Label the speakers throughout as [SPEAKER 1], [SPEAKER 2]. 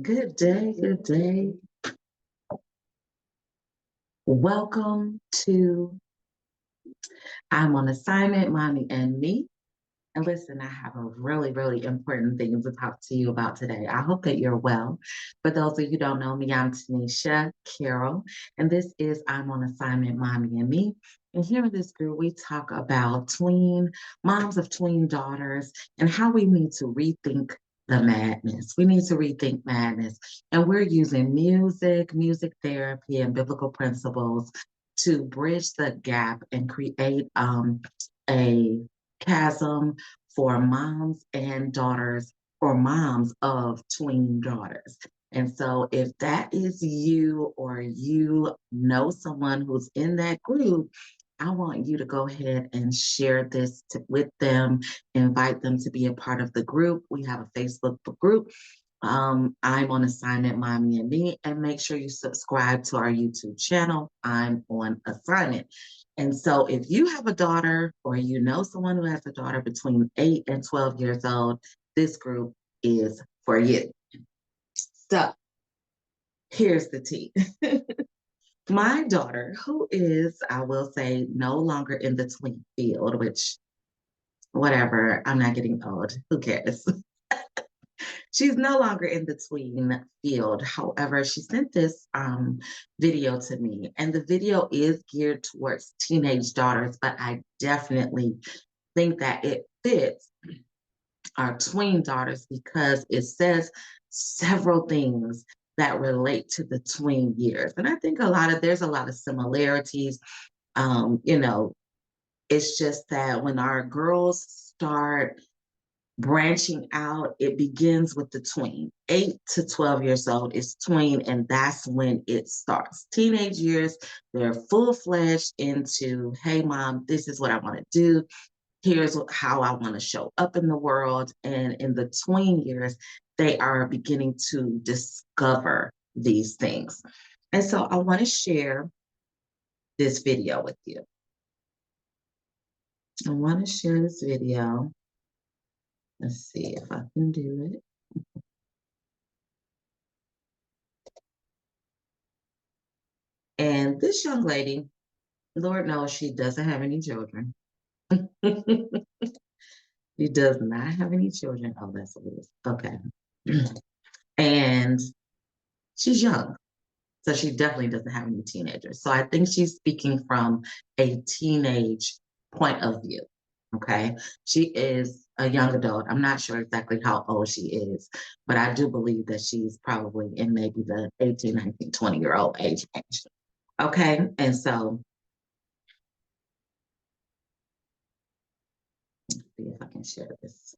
[SPEAKER 1] Good day, good day. Welcome to I'm on Assignment, Mommy and Me. And listen, I have a really important thing to talk to you about today. I hope that you're well. For those of you who don't know me, I'm Tanisha Carroll, and this is I'm on Assignment, Mommy and Me. And here in this group, we talk about moms of tween daughters, and how we need to rethink the madness. We need to rethink madness. And we're using music therapy, and biblical principles to bridge the gap and create a chasm for moms and daughters, or moms of tween daughters. And so, if that is you, or you know someone who's in that group, I want you to go ahead and share this with them, invite them to be a part of the group. We have a Facebook group. I'm on Assignment, Mommy and Me, and make sure you subscribe to our YouTube channel. I'm on Assignment. And so if you have a daughter, or you know someone who has a daughter between 8 and 12 years old, this group is for you. So here's the tea. My daughter, who is, I will say, no longer in the tween field, which, whatever, I'm not getting old. Who cares? She's no longer in the tween field. However, she sent this video to me, and the video is geared towards teenage daughters, but I definitely think that it fits our tween daughters, because it says several things that relate to the tween years. And I think there's a lot of similarities. Um, you know, it's just that when our girls start branching out, it begins with the tween. 8 to 12 years old is tween, and that's when it starts. Teenage years, they're full-fledged into, hey, mom, this is what I want to do. Here's how I want to show up in the world. And in the tween years, they are beginning to discover these things. And so I want to share this video with you. I want to share this video. Let's see if I can do it. And this young lady, Lord knows she doesn't have any children. She does not have any children. Oh, that's what it is. Okay. And she's young. So she definitely doesn't have any teenagers. So I think she's speaking from a teenage point of view. Okay. She is a young adult. I'm not sure exactly how old she is, but I do believe that she's probably in maybe the 18, 19, 20-year-old age range. Okay. And so, let's see if I can share this.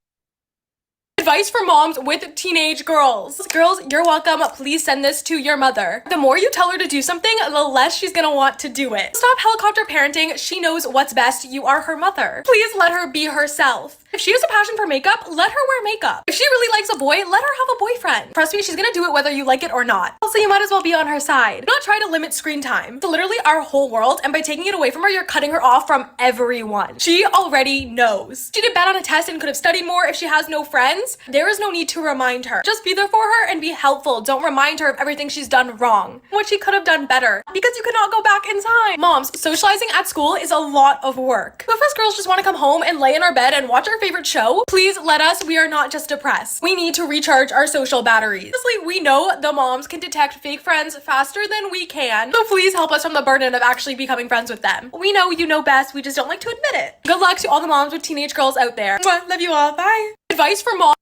[SPEAKER 2] Advice for moms with teenage girls. Girls, you're welcome. Please send this to your mother. The more you tell her to do something, the less she's gonna want to do it. Stop helicopter parenting. She knows what's best. You are her mother. Please let her be herself. If she has a passion for makeup, let her wear makeup. If she really likes a boy, let her have a boyfriend. Trust me, she's gonna do it whether you like it or not. Also, you might as well be on her side. Do not try to limit screen time. It's literally our whole world, and by taking it away from her, you're cutting her off from everyone. She already knows. She did bad on a test and could have studied more. If she has no friends, there is no need to remind her. Just be there for her and be helpful. Don't remind her of everything she's done wrong, what she could have done better, because you could not go back in time. Moms, socializing at school is a lot of work. If us girls just want to come home and lay in our bed and watch our favorite show, please let us. We are not just depressed. We need to recharge our social batteries. Honestly, we know the moms can detect fake friends faster than we can, so please help us from the burden of actually becoming friends with them. We know you know best, we just don't like to admit it. Good luck to all the moms with teenage girls out there. Mwah, love you all. Bye. Advice for moms.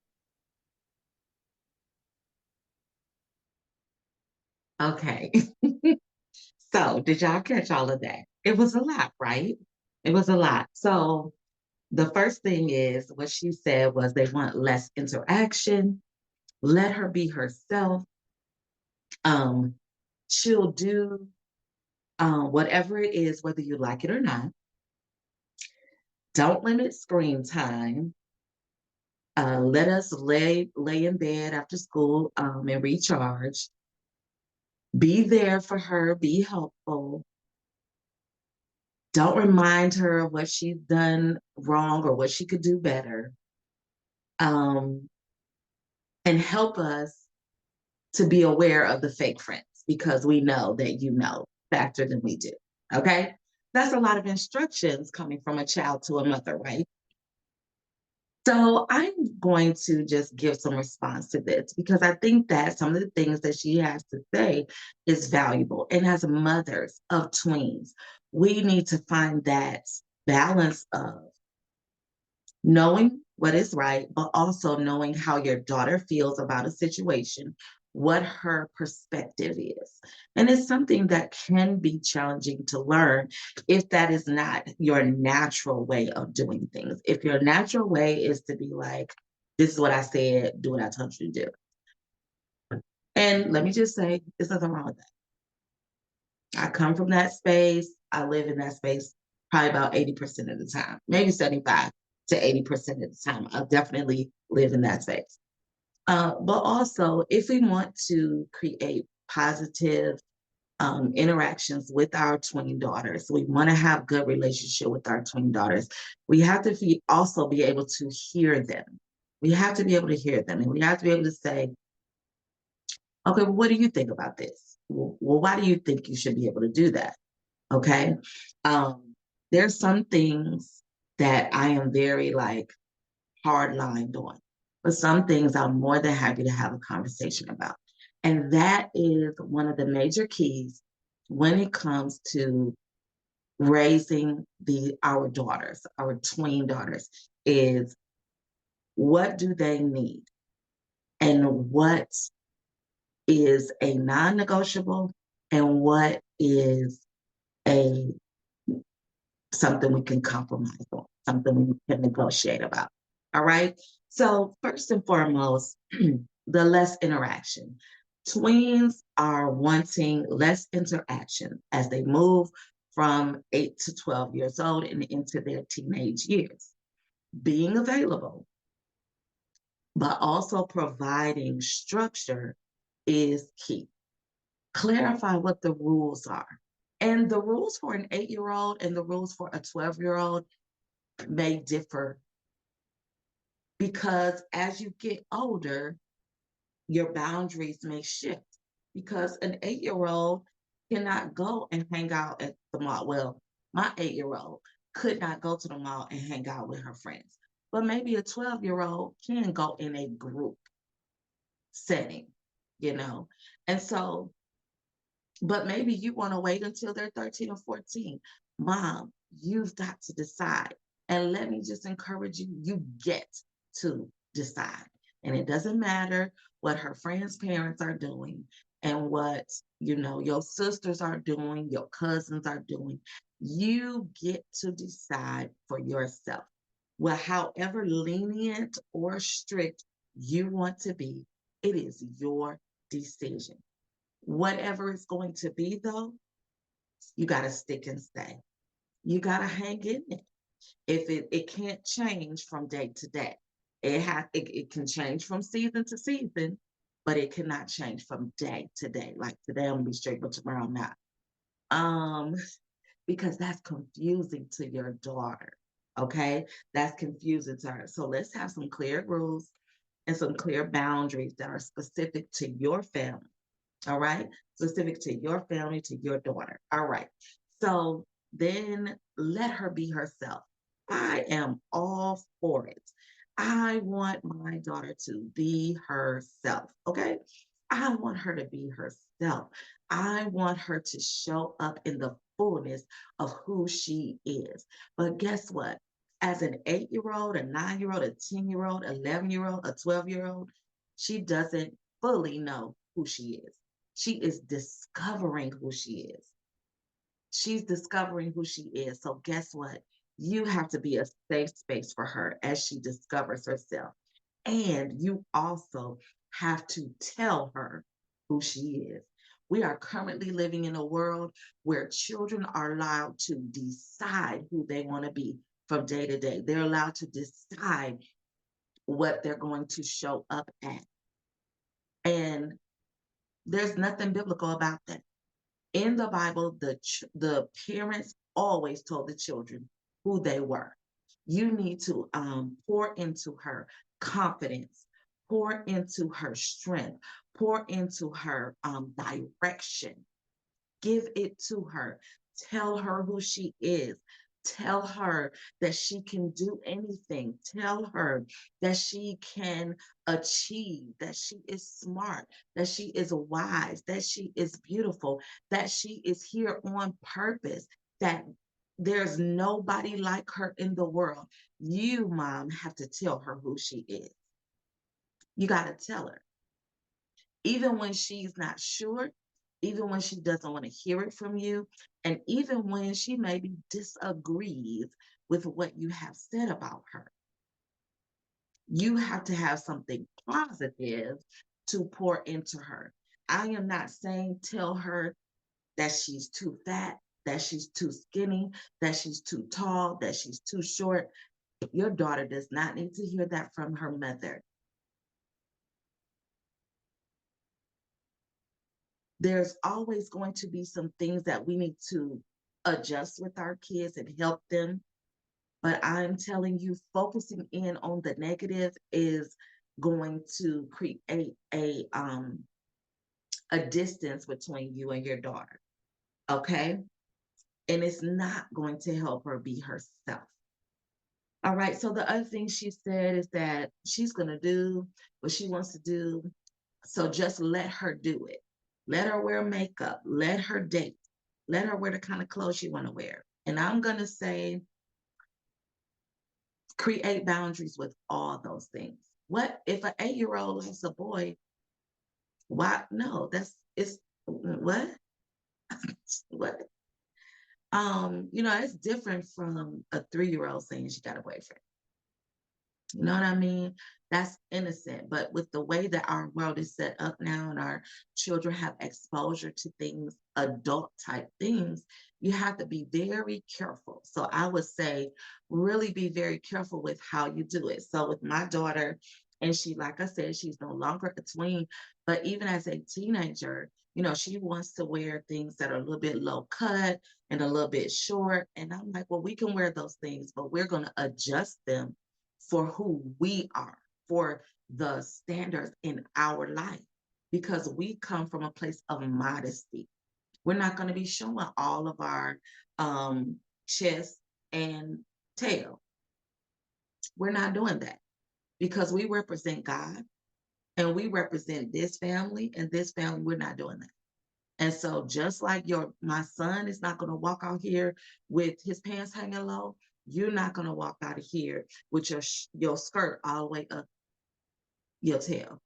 [SPEAKER 1] Okay. So did y'all catch all of that? It was a lot, right? It was a lot. So the first thing is, what she said was, they want less interaction. Let her be herself. She'll do whatever it is, whether you like it or not. Don't limit screen time. Let us lay in bed after school and recharge. Be there for her. Be helpful. Don't remind her of what she's done wrong or what she could do better. And help us to be aware of the fake friends because we know that you know faster than we do. Okay. That's a lot of instructions coming from a child to a mother, right? So I'm going to just give some response to this because I think that some of the things that she has to say is valuable. And as mothers of tweens, we need to find that balance of knowing what is right, but also knowing how your daughter feels about a situation, what her perspective is. And it's something that can be challenging to learn if that is not your natural way of doing things. If your natural way is to be like, this is what I said, do what I told you to do. And let me just say, there's nothing wrong with that. I come from that space. I live in that space probably about 80% of the time, maybe 75 to 80% of the time. I definitely live in that space. But also, if we want to create positive interactions with our twin daughters, we want to have good relationship with our twin daughters, we have to also be able to hear them. We have to be able to hear them, and we have to be able to say, okay, well, what do you think about this? Well, why do you think you should be able to do that? Okay. There's some things that I am very like hard lined on, but some things I'm more than happy to have a conversation about. And that is one of the major keys when it comes to raising our daughters, our tween daughters, is what do they need and what is a non-negotiable and what is a something we can compromise on, something we can negotiate about. All right. So, first and foremost, the less interaction. Tweens are wanting less interaction as they move from 8 to 12 years old and into their teenage years. Being available, but also providing structure is key. Clarify what the rules are. And the rules for an 8-year-old and the rules for a 12-year-old may differ because as you get older, your boundaries may shift because an 8-year-old cannot go and hang out at the mall. Well, my 8-year-old could not go to the mall and hang out with her friends, but maybe a 12-year-old can go in a group setting, you know? And so, but maybe you want to wait until they're 13 or 14. Mom, you've got to decide. And let me just encourage you, you get to decide. And it doesn't matter what her friends' parents are doing and what, your sisters are doing, your cousins are doing. You get to decide for yourself. Well, however lenient or strict you want to be, it is your decision. Whatever it's going to be, though, you got to stick and stay. You got to hang in there. If it can't change from day to day, it can change from season to season, but it cannot change from day to day. Like today, I'm gonna be straight, but tomorrow I'm not. Um, because that's confusing to your daughter. Okay, that's confusing to her. So let's have some clear rules and some clear boundaries that are specific to your family. All right. Specific to your family, to your daughter. All right. So then let her be herself. I am all for it. I want my daughter to be herself. Okay. I want her to be herself. I want her to show up in the fullness of who she is. But guess what? As an 8-year-old, a 9-year-old, a 10-year-old, 11-year-old, a 12-year-old, she doesn't fully know who she is. She is discovering who she is. She's discovering who she is. So guess what? You have to be a safe space for her as she discovers herself. And you also have to tell her who she is. We are currently living in a world where children are allowed to decide who they want to be from day to day. They're allowed to decide what they're going to show up at. And there's nothing biblical about that. In the Bible, the parents always told the children who they were. You need to pour into her confidence, Pour into her strength, pour into her direction. Give it to her. Tell her who she is. Tell her that she can do anything. Tell her that she can achieve, that she is smart, that she is wise, that she is beautiful, that she is here on purpose, that there's nobody like her in the world. You, mom, have to tell her who she is. You got to tell her. Even when she's not sure, even when she doesn't want to hear it from you, and even when she maybe disagrees with what you have said about her. You have to have something positive to pour into her. I am not saying tell her that she's too fat, that she's too skinny, that she's too tall, that she's too short. Your daughter does not need to hear that from her mother. There's always going to be some things that we need to adjust with our kids and help them. But I'm telling you, focusing in on the negative is going to create a distance between you and your daughter. Okay. And it's not going to help her be herself. All right. So the other thing she said is that she's going to do what she wants to do. So just let her do it. Let her wear makeup. Let her date. Let her wear the kind of clothes she want to wear. And I'm going to say, create boundaries with all those things. What if an 8-year-old likes a boy? Why? No, it's what? What? It's different from a 3-year-old saying she got a boyfriend. You know what I mean? That's innocent. But with the way that our world is set up now and our children have exposure to things, adult type things, you have to be very careful. So I would say, really be very careful with how you do it. So with my daughter, and she, like I said, she's no longer a tween, but even as a teenager, she wants to wear things that are a little bit low cut and a little bit short. And I'm like, well, we can wear those things, but we're going to adjust them for who we are, for the standards in our life, because we come from a place of modesty. We're not going to be showing all of our chest and tail. We're not doing that because we represent God and we represent this family, and this family, we're not doing that. And so just like my son is not going to walk out here with his pants hanging low, you're not going to walk out of here with your skirt all the way up your tail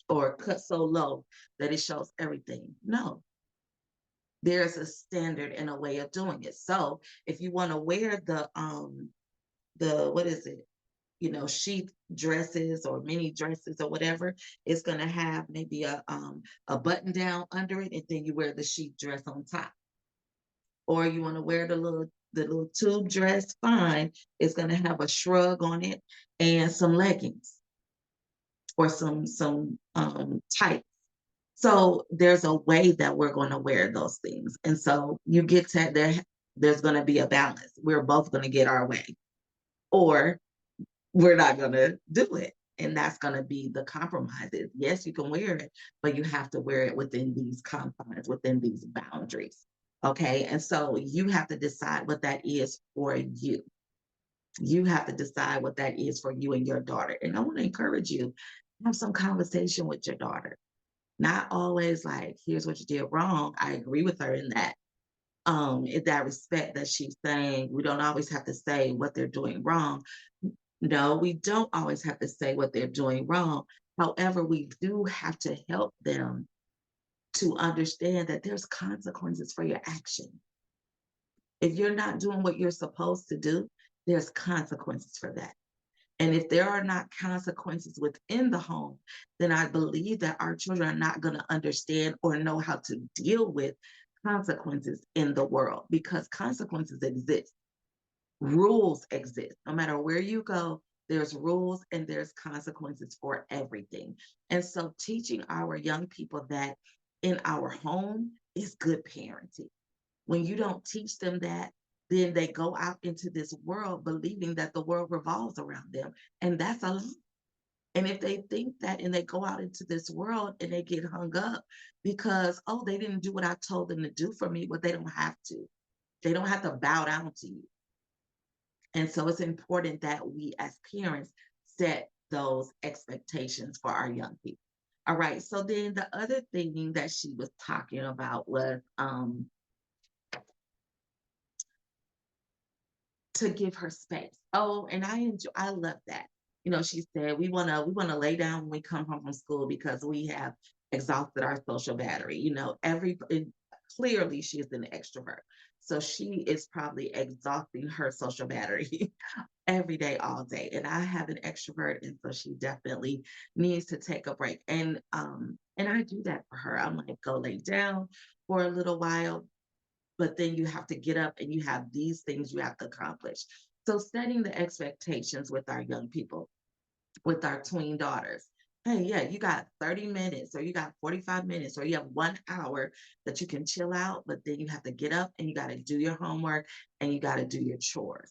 [SPEAKER 1] or cut so low that it shows everything. No, there's a standard and a way of doing it. So if you want to wear the what is it? Sheath dresses or mini dresses or whatever, it's going to have maybe a button down under it, and then you wear the sheath dress on top. Or you want to wear the little tube dress, fine. It's going to have a shrug on it and some leggings or some tights. So there's a way that we're going to wear those things. And so you get to there's going to be a balance. We're both going to get our way, or we're not going to do it. And that's going to be the compromises. Yes, you can wear it, but you have to wear it within these confines, within these boundaries. Okay. And so you have to decide what that is for you. You have to decide what that is for you and your daughter. And I want to encourage you, have some conversation with your daughter. Not always like, here's what you did wrong. I agree with her in that. In that respect that she's saying, we don't always have to say what they're doing wrong. No, we don't always have to say what they're doing wrong. However, we do have to help them to understand that there's consequences for your action. If you're not doing what you're supposed to do, there's consequences for that. And if there are not consequences within the home, then I believe that our children are not going to understand or know how to deal with consequences in the world, because consequences exist. Rules exist. No matter where you go, there's rules and there's consequences for everything. And so teaching our young people that in our home is good parenting. When you don't teach them that, then they go out into this world believing that the world revolves around them. And that's a lie. And if they think that and they go out into this world and they get hung up because, oh, they didn't do what I told them to do for me, but they don't have to. They don't have to bow down to you. And so it's important that we as parents set those expectations for our young people. All right. So then the other thing that she was talking about was to give her space. Oh, and I love that. She said we wanna lay down when we come home from school because we have exhausted our social battery. Clearly she is an extrovert. So she is probably exhausting her social battery every day, all day. And I have an extrovert, and so she definitely needs to take a break. And I do that for her. I'm like, go lay down for a little while, but then you have to get up and you have these things you have to accomplish. So setting the expectations with our young people, with our tween daughters. Hey, yeah, you got 30 minutes or you got 45 minutes or you have 1 hour that you can chill out, but then you have to get up and you got to do your homework and you got to do your chores.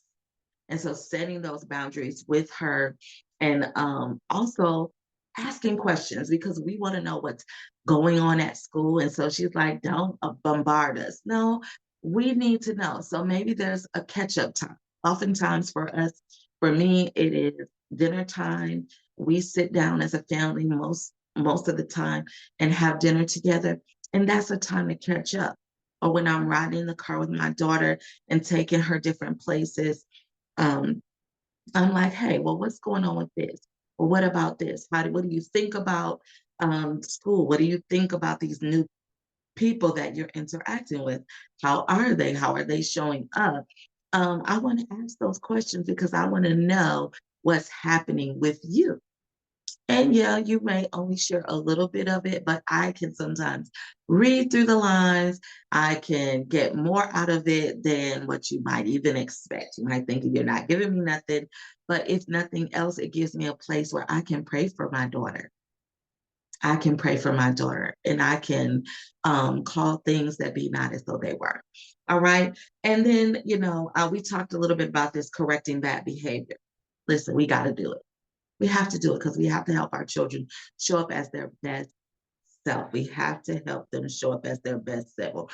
[SPEAKER 1] And so setting those boundaries with her and also asking questions because we want to know what's going on at school. And so she's like, don't bombard us. No, we need to know. So maybe there's a catch up time. Oftentimes for us, for me, it is dinner time. We sit down as a family most of the time and have dinner together. And that's a time to catch up. Or when I'm riding in the car with my daughter and taking her different places, um, I'm like, hey, well, what's going on with this? Well, what about this? What do you think about school? What do you think about these new people that you're interacting with? How are they? How are they showing up? I want to ask those questions because I want to know what's happening with you. And yeah, you may only share a little bit of it, but I can sometimes read through the lines. I can get more out of it than what you might even expect. You might think you're not giving me nothing, but if nothing else, it gives me a place where I can pray for my daughter. I can pray for my daughter and I can call things that be not as though they were. All right. And then, we talked a little bit about this correcting bad behavior. Listen, we got to do it. We have to do it because we have to help our children show up as their best self. We have to help them show up as their best self.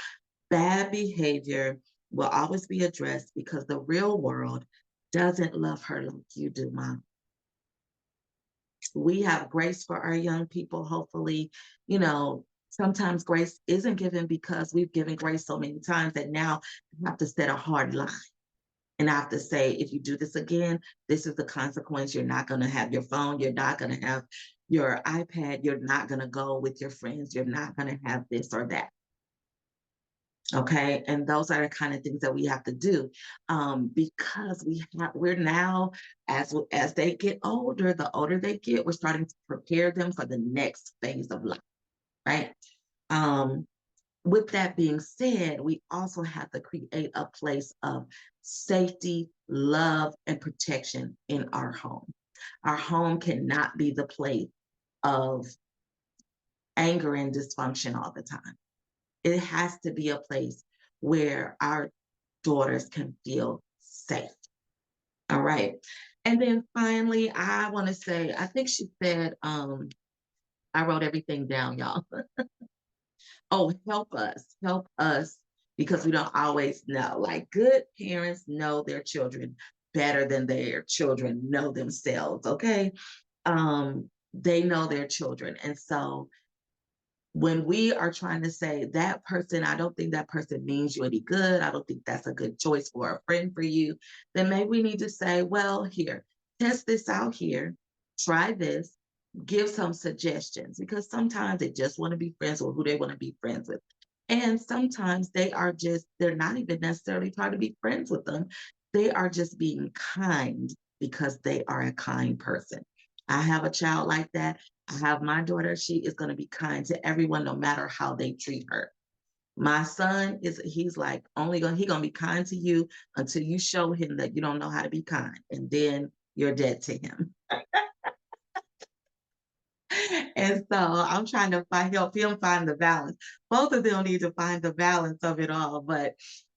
[SPEAKER 1] Bad behavior will always be addressed because the real world doesn't love her like you do, Mom. We have grace for our young people, hopefully. Sometimes grace isn't given because we've given grace so many times that now we have to set a hard line. And I have to say, if you do this again, this is the consequence. You're not going to have your phone. You're not going to have your iPad. You're not going to go with your friends. You're not going to have this or that. Okay. And those are the kind of things that we have to do because we're now, as they get older, the older they get, we're starting to prepare them for the next phase of life. Right. Um, with that being said, we also have to create a place of safety, love, and protection in our home. Our home cannot be the place of anger and dysfunction all the time. It has to be a place where our daughters can feel safe. All right. And then finally, I want to say, I think she said, I wrote everything down, y'all. Oh, help us, because we don't always know. Like good parents know their children better than their children know themselves. Okay. They know their children. And so when we are trying to say that person, I don't think that person means you any good. I don't think that's a good choice for a friend for you. Then maybe we need to say, well, here, test this out here, try this, give some suggestions because sometimes they just want to be friends with who they want to be friends with. And sometimes they're not even necessarily trying to be friends with them. They are just being kind because they are a kind person. I have a child like that. I have my daughter. She is going to be kind to everyone, no matter how they treat her. My son he's like he gonna be kind to you until you show him that you don't know how to be kind. And then you're dead to him. And so I'm trying to help him find the balance. Both of them need to find the balance of it all. But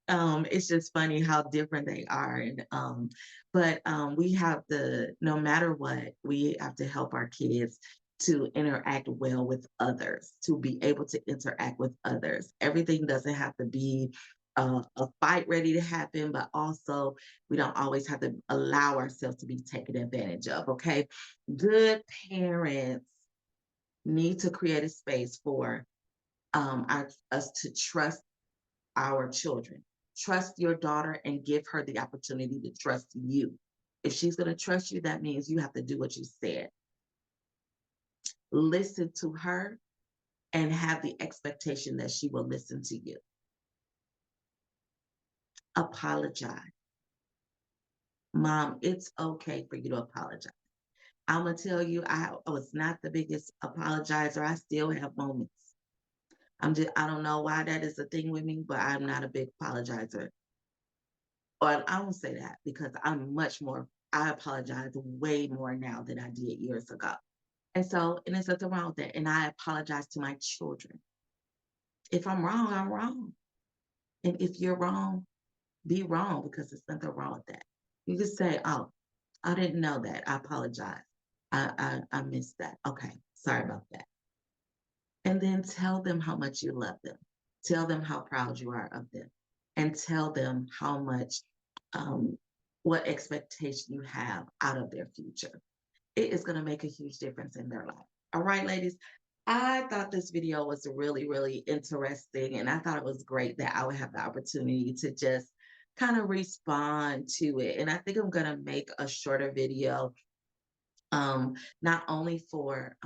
[SPEAKER 1] It's just funny how different they are. And we have to, no matter what, we have to help our kids to interact well with others, to be able to interact with others. Everything doesn't have to be a fight ready to happen, but also we don't always have to allow ourselves to be taken advantage of. Okay. Good parents need to create a space for us to trust our children. Trust your daughter and give her the opportunity to trust you. If she's going to trust you, that means you have to do what you said. Listen to her and have the expectation that she will listen to you. Apologize. Mom, it's okay for you to apologize. I'm going to tell you, I was not the biggest apologizer. I still have moments. I don't know why that is a thing with me, but I'm not a big apologizer. Or I won't say that because I apologize way more now than I did years ago. And there's nothing wrong with that. And I apologize to my children. If I'm wrong, I'm wrong. And if you're wrong, be wrong because there's nothing wrong with that. You just say, oh, I didn't know that. I apologize. I missed that. Okay. Sorry about that. And then tell them how much you love them. Tell them how proud you are of them. And tell them how much, um, what expectation you have out of their future. It is going to make a huge difference in their life. All right, ladies. I thought this video was really, really interesting. And I thought it was great that I would have the opportunity to just kind of respond to it. And I think I'm going to make a shorter video not only for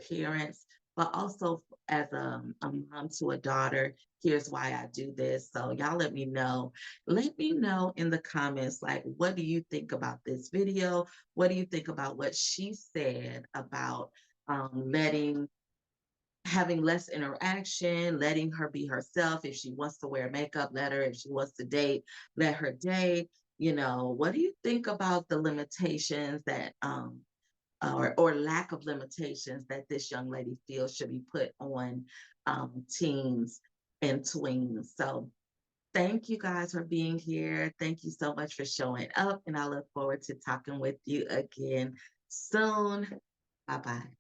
[SPEAKER 1] parents, but also as a mom to a daughter. Here's why I do this. So y'all let me know. Let me know in the comments, like, what do you think about this video? What do you think about what she said about letting having less interaction, letting her be herself. If she wants to wear makeup, let her. If she wants to date, let her date. What do you think about the limitations that or lack of limitations that this young lady feels should be put on teens and tweens? So thank you guys for being here. Thank you so much for showing up, and I look forward to talking with you again soon. Bye bye.